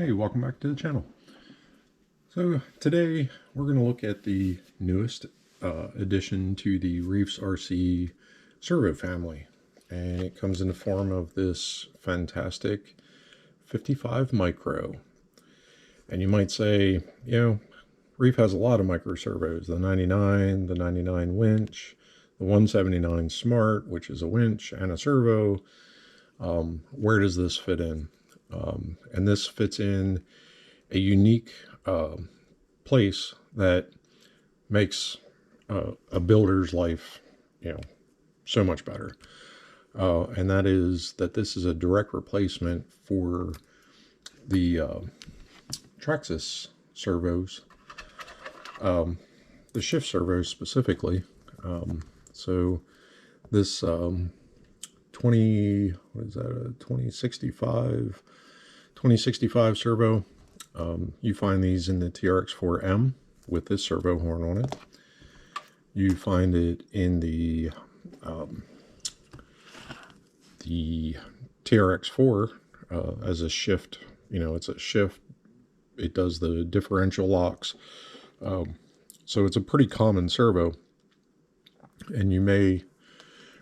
Hey, welcome back to the channel. So today we're going to look at the newest addition to the Reefs RC servo family, and it comes in the form of this fantastic 55 Micro. And you might say, Reef has a lot of micro servos, the 99, the 99 winch, the 179 Smart, which is a winch and a servo. Where does this fit in? And this fits in a unique place that makes a builder's life, so much better. And that is that this is a direct replacement for the Traxxas servos, the shift servos specifically. So this 2065 servo, you find these in the TRX4M with this servo horn on it. You find it in the TRX4 as a shift. It's a shift. It does the differential locks. So it's a pretty common servo, and you may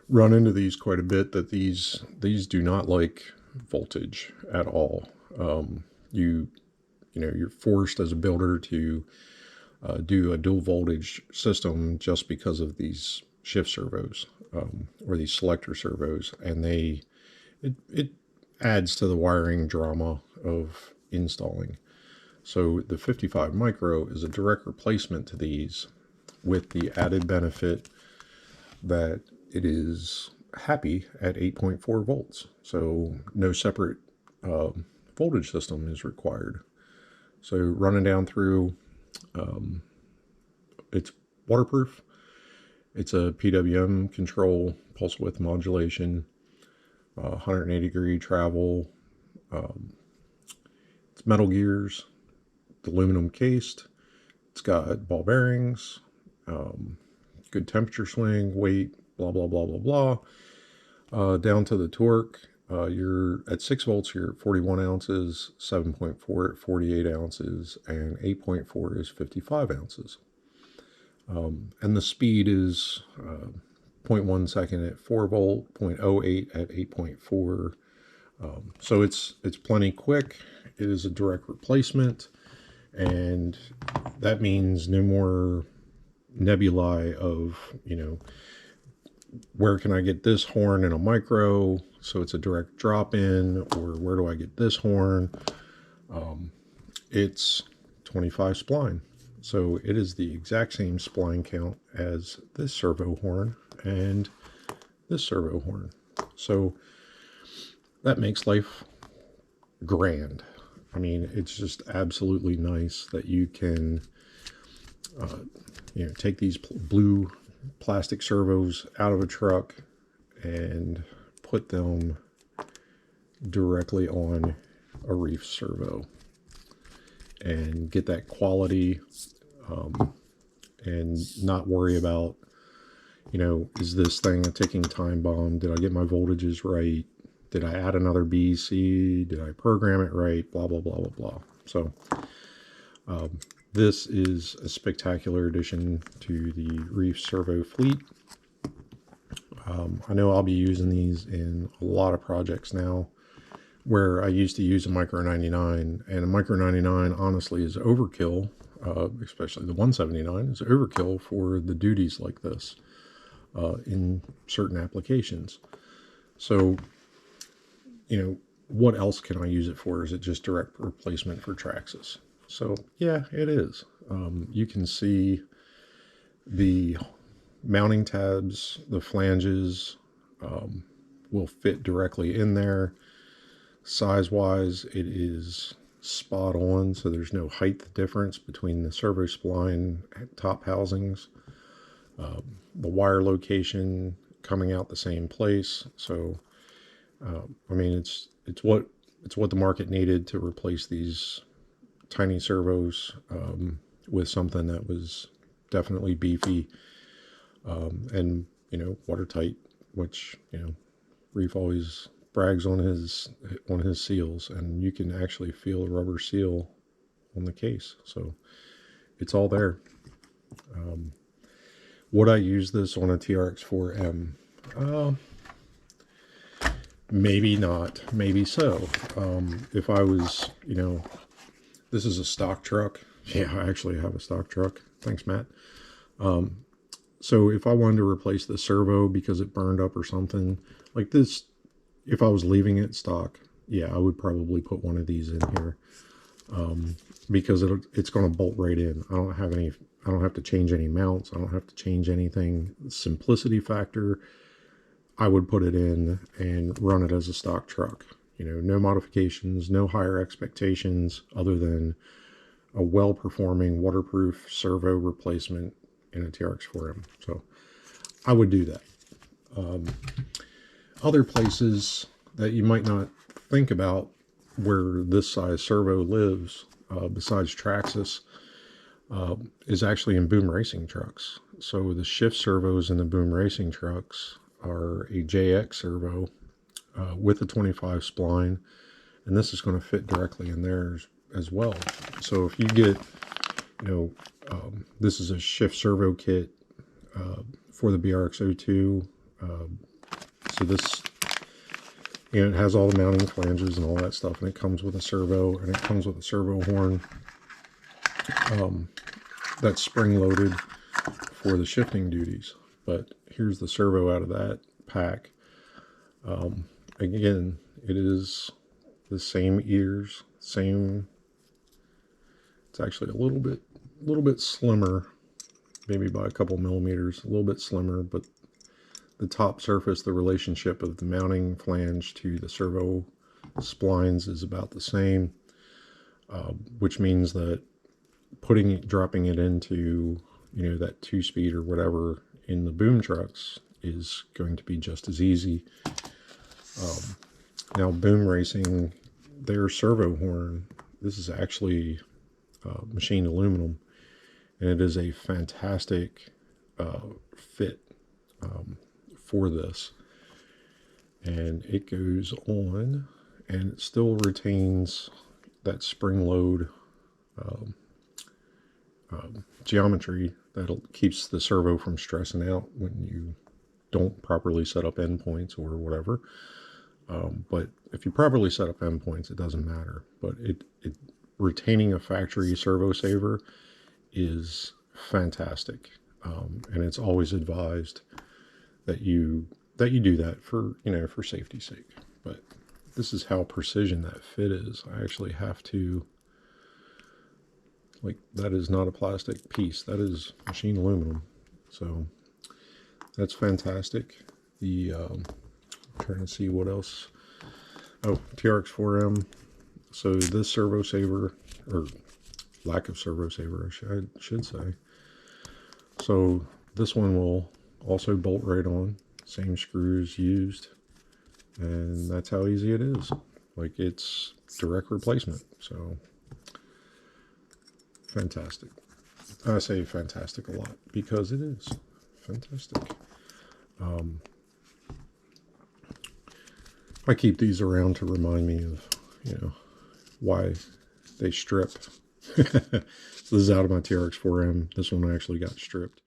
run into these quite a bit, that these do not like voltage at all. You're forced as a builder to do a dual voltage system just because of these shift servos or these selector servos, and it adds to the wiring drama of installing. So the 55 Micro is a direct replacement to these, with the added benefit that it is happy at 8.4 volts. So no separate voltage system is required. So running down through, it's waterproof. It's a PWM control, pulse width modulation, 180-degree travel. It's metal gears, it's aluminum cased. It's got ball bearings, good temperature swing, weight, blah, blah, blah, blah, blah. Down to the torque. You're at 6 volts, you're at 41 ounces, 7.4 at 48 ounces, and 8.4 is 55 ounces. And the speed is 0.1 second at 4 volt, 0.08 at 8.4. So it's plenty quick. It is a direct replacement, and that means no more nebulae of, where can I get this horn in a micro? So it's a direct drop-in, or where do I get this horn? It's 25 spline. So it is the exact same spline count as this servo horn and this servo horn. So that makes life grand. I mean, it's just absolutely nice that you can, take these blue plastic servos out of a truck and put them directly on a Reef servo and get that quality, and not worry about, is this thing a ticking time bomb? Did I get my voltages right? Did I add another BC? Did I program it right? Blah, blah, blah, blah, blah. So this is a spectacular addition to the Reef servo fleet. I know I'll be using these in a lot of projects now, where I used to use a Micro 99, and a Micro 99 honestly is overkill, especially the 179 is overkill for the duties like this in certain applications. So, what else can I use it for? Is it just direct replacement for Traxxas? So yeah, it is. You can see the mounting tabs, the flanges will fit directly in there. Size-wise, it is spot on, so there's no height difference between the servo spline top housings. The wire location coming out the same place. So I mean, it's what the market needed to replace these tiny servos with something that was definitely beefy, and watertight, which Reef always brags on his seals, and you can actually feel a rubber seal on the case. So it's all there. Would I use this on a TRX4M? Maybe not, maybe so. If I was, this is a stock truck. Yeah, I actually have a stock truck. Thanks, Matt. So if I wanted to replace the servo because it burned up or something like this, if I was leaving it stock, yeah, I would probably put one of these in here, because it's going to bolt right in. I don't have to change any mounts. I don't have to change anything. Simplicity factor, I would put it in and run it as a stock truck. No modifications, no higher expectations other than a well-performing waterproof servo replacement in a TRX4M. So I would do that. Other places that you might not think about where this size servo lives, besides Traxxas, is actually in boom racing trucks. So the shift servos in the boom racing trucks are a JX servo with a 25 spline, and this is going to fit directly in there as well. So if you get, this is a shift servo kit for the BRX02. So this, it has all the mounting flanges and all that stuff, and it comes with a servo, and it comes with a servo horn that's spring-loaded for the shifting duties. But here's the servo out of that pack. Again, it is the same ears, same. It's actually a little bit slimmer, maybe by a couple millimeters, a little bit slimmer, but the top surface, the relationship of the mounting flange to the servo splines is about the same, which means that dropping it into, that 2-speed or whatever in the boom trucks is going to be just as easy. Now, boom racing, their servo horn, this is actually machined aluminum, and it is a fantastic fit for this, and it goes on and it still retains that spring load geometry that keeps the servo from stressing out when you don't properly set up endpoints or whatever. But if you properly set up endpoints, it doesn't matter. But it retaining a factory servo saver is fantastic, and it's always advised that you do that for for safety's sake. But this is how precision that fit is. I actually have to, that is not a plastic piece, that is machined aluminum. So that's fantastic. The trying to see what else. Oh, TRX4M. So this servo saver, or lack of servo saver, I should say. So this one will also bolt right on, same screws used, and that's how easy it is. It's direct replacement. So fantastic. I say fantastic a lot because it is fantastic. I keep these around to remind me of, why they strip. So this is out of my TRX4M. This one actually got stripped.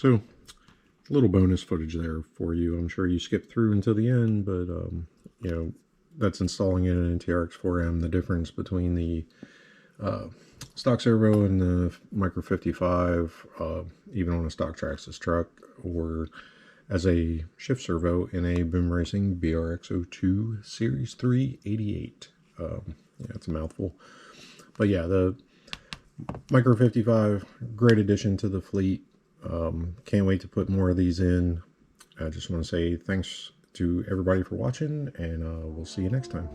So, a little bonus footage there for you. I'm sure you skipped through until the end, but you know, that's installing in an NTRX4M. The difference between the stock servo and the Micro 55, even on a stock Traxxas truck, or as a shift servo in a Boom Racing BRX02 Series 388. Yeah, it's a mouthful. But yeah, the Micro 55, great addition to the fleet. Can't wait to put more of these in. I just want to say thanks to everybody for watching, and we'll see you next time.